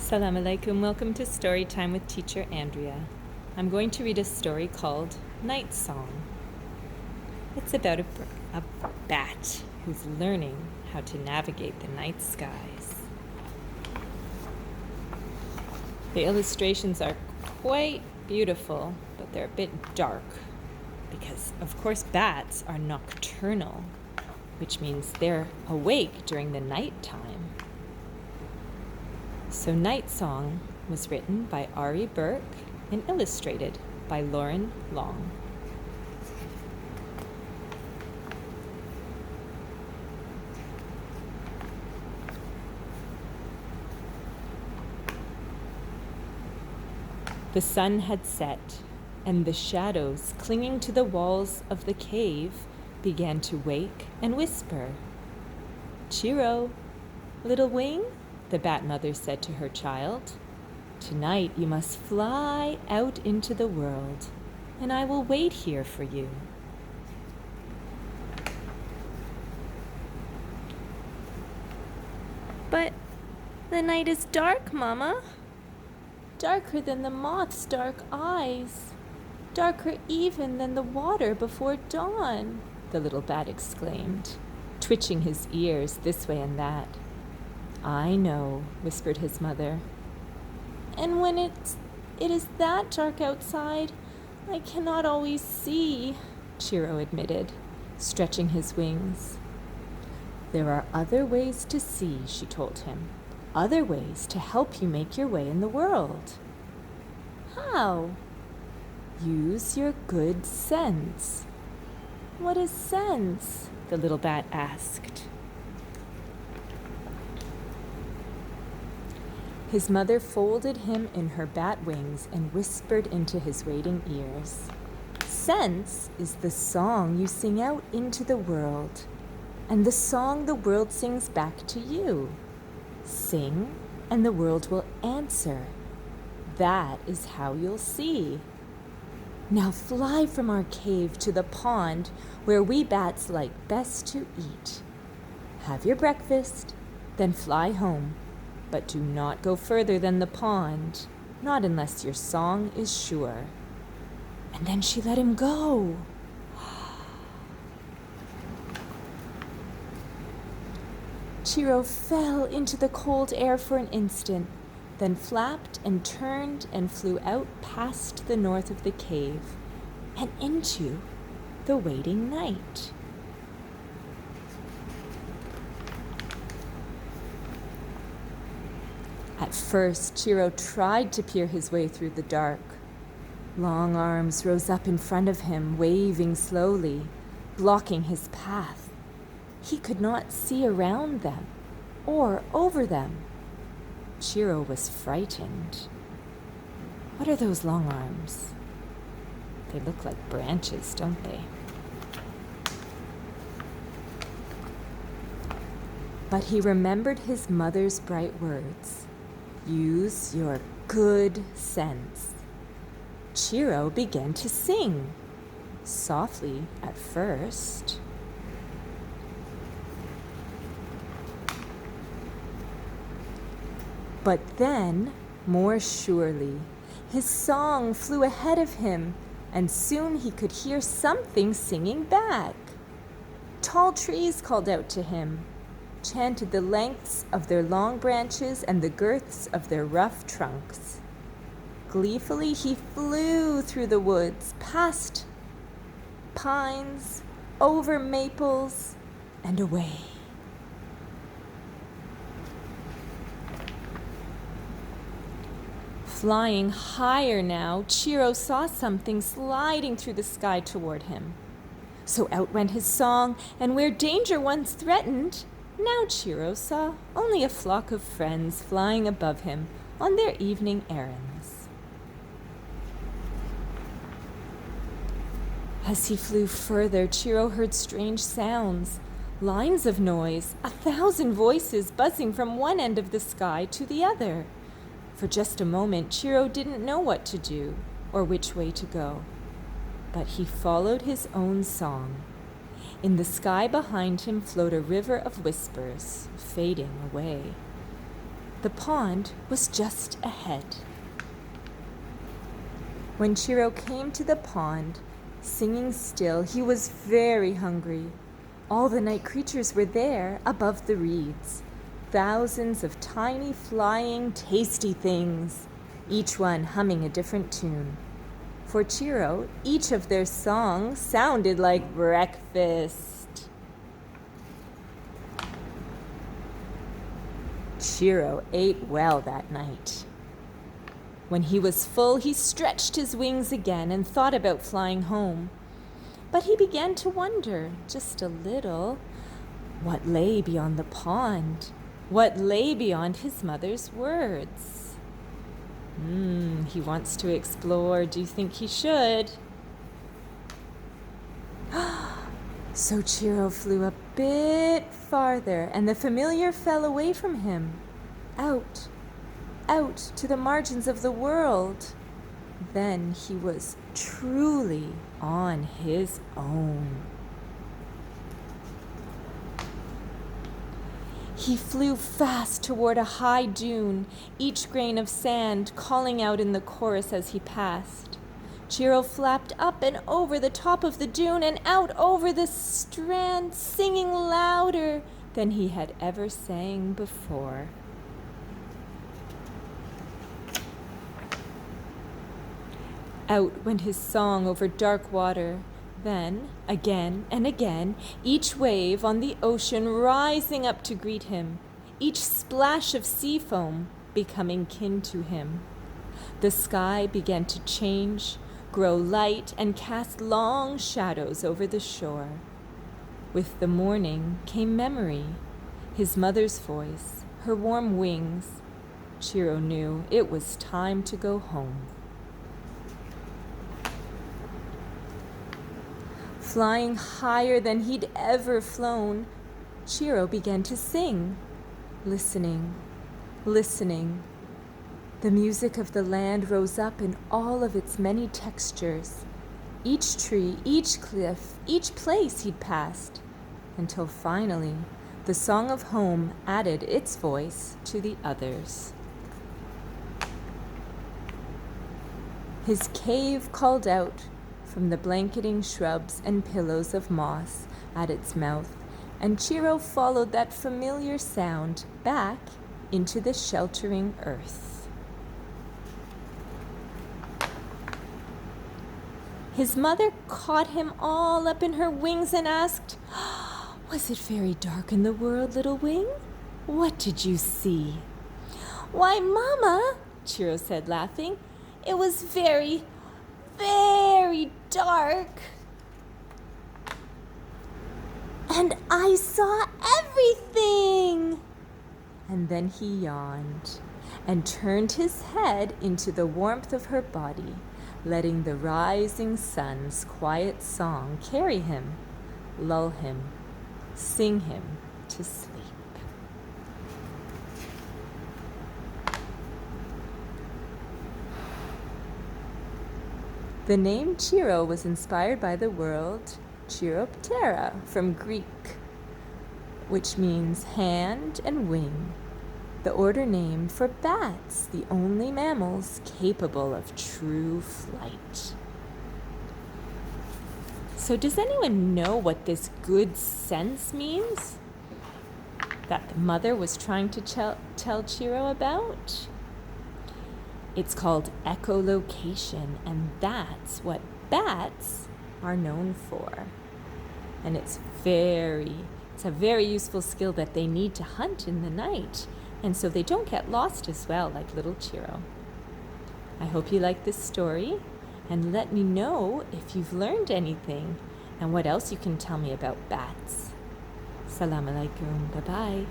Assalamu alaikum. Welcome to Story Time with Teacher Andrea. I'm going to read a story called Nightsong. It's about a bat who's learning how to navigate the night skies. The illustrations are quite beautiful, but they're a bit dark because, of course, bats are nocturnal, which means they're awake during the night time. So Nightsong was written by Ari Burke and illustrated by Lauren Long. The sun had set, and the shadows clinging to the walls of the cave began to wake and whisper. "Chiro, little wing," the bat mother said to her child, "tonight you must fly out into the world, and I will wait here for you." "But the night is dark, Mama. Darker than the moth's dark eyes. Darker even than the water before dawn," the little bat exclaimed, twitching his ears this way and that. "I know," whispered his mother. "And when it is that dark outside, I cannot always see," Chiro admitted, stretching his wings. "There are other ways to see," she told him. "Other ways to help you make your way in the world." "How?" "Use your good sense." "What is sense?" the little bat asked. His mother folded him in her bat wings and whispered into his waiting ears. "Sense is the song you sing out into the world, and the song the world sings back to you. Sing, and the world will answer. That is how you'll see. Now fly from our cave to the pond where we bats like best to eat. Have your breakfast, then fly home. But do not go further than the pond, not unless your song is sure." And then she let him go. Chiro fell into the cold air for an instant, then flapped and turned and flew out past the north of the cave and into the waiting night. At first, Chiro tried to peer his way through the dark. Long arms rose up in front of him, waving slowly, blocking his path. He could not see around them or over them. Chiro was frightened. What are those long arms? They look like branches, don't they? But he remembered his mother's bright words. Use your good sense. Chiro began to sing, softly at first. But then, more surely, his song flew ahead of him, and soon he could hear something singing back. Tall trees called out to him, chanted the lengths of their long branches and the girths of their rough trunks. Gleefully he flew through the woods, past pines, over maples, and away. Flying higher now, Chiro saw something sliding through the sky toward him. So out went his song, and where danger once threatened, now Chiro saw only a flock of friends flying above him on their evening errands. As he flew further, Chiro heard strange sounds, lines of noise, 1,000 voices buzzing from one end of the sky to the other. For just a moment, Chiro didn't know what to do or which way to go, but he followed his own song. In the sky behind him flowed a river of whispers, fading away. The pond was just ahead. When Chiro came to the pond, singing still, he was very hungry. All the night creatures were there above the reeds. Thousands of tiny, flying, tasty things, each one humming a different tune. For Chiro, each of their songs sounded like breakfast. Chiro ate well that night. When he was full, he stretched his wings again and thought about flying home. But he began to wonder, just a little, what lay beyond the pond, what lay beyond his mother's words. He wants to explore. Do you think he should? So Chiro flew a bit farther, and the familiar fell away from him, out to the margins of the world. Then he was truly on his own. He flew fast toward a high dune, each grain of sand calling out in the chorus as he passed. Chiro flapped up and over the top of the dune and out over the strand, singing louder than he had ever sang before. Out went his song over dark water. Then, again and again, each wave on the ocean rising up to greet him, each splash of sea foam becoming kin to him. The sky began to change, grow light, and cast long shadows over the shore. With the morning came memory, his mother's voice, her warm wings. Chiro knew it was time to go home. Flying higher than he'd ever flown, Chiro began to sing, listening. The music of the land rose up in all of its many textures, each tree, each cliff, each place he'd passed, until finally the song of home added its voice to the others. His cave called out from the blanketing shrubs and pillows of moss at its mouth, and Chiro followed that familiar sound back into the sheltering earth. His mother caught him all up in her wings and asked, "Was it very dark in the world, little wing? What did you see?" "Why, Mama," Chiro said, laughing, "it was very, very dark. And I saw everything." And then he yawned and turned his head into the warmth of her body, letting the rising sun's quiet song carry him, lull him, sing him to sleep. The name Chiro was inspired by the word chiroptera from Greek, which means hand and wing, the order name for bats, the only mammals capable of true flight. So does anyone know what this good sense means that the mother was trying to tell Chiro about? It's called echolocation, and that's what bats are known for. And it's a very useful skill that they need to hunt in the night, and so they don't get lost as well, like little Chiro. I hope you like this story, and let me know if you've learned anything and what else you can tell me about bats. Salam alaikum. Bye-bye.